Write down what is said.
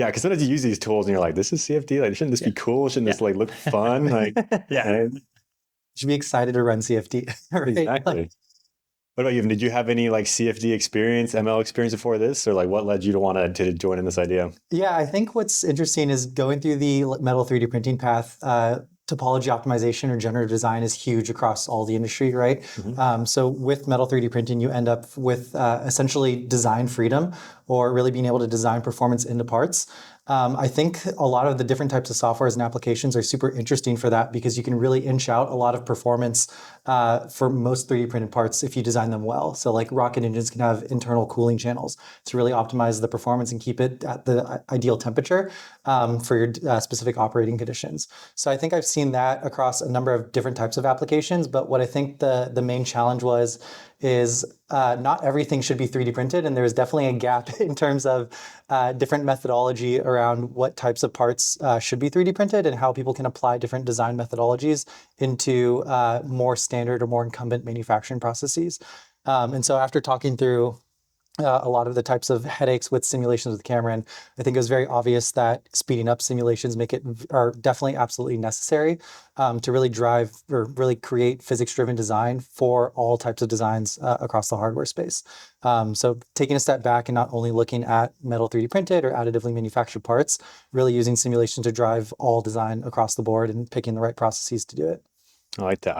Yeah, because sometimes you use these tools and you're like, this is CFD. Like, shouldn't this be cool? Shouldn't this like look fun? Like, and Should be excited to run CFD, right? exactly. What about you? Did you have any like CFD experience, ML experience before this, or like what led you to want to join in this idea? Yeah, I think what's interesting is going through the metal 3D printing path. Topology optimization or generative design is huge across all the industry, right? So with metal 3D printing, you end up with essentially design freedom, or really being able to design performance into parts. I think a lot of the different types of softwares and applications are super interesting for that, because you can really inch out a lot of performance for most 3D printed parts if you design them well. So like rocket engines can have internal cooling channels to really optimize the performance and keep it at the ideal temperature for your specific operating conditions. So I think I've seen that across a number of different types of applications. But what I think the main challenge is not everything should be 3D printed, and there's definitely a gap in terms of different methodology around what types of parts should be 3D printed and how people can apply different design methodologies into more standard or more incumbent manufacturing processes. And so after talking through a lot of the types of headaches with simulations with Cameron, I think it was very obvious that speeding up simulations are definitely absolutely necessary to really drive or really create physics-driven design for all types of designs across the hardware space. So taking a step back and not only looking at metal 3D printed or additively manufactured parts, really using simulation to drive all design across the board and picking the right processes to do it. I like that.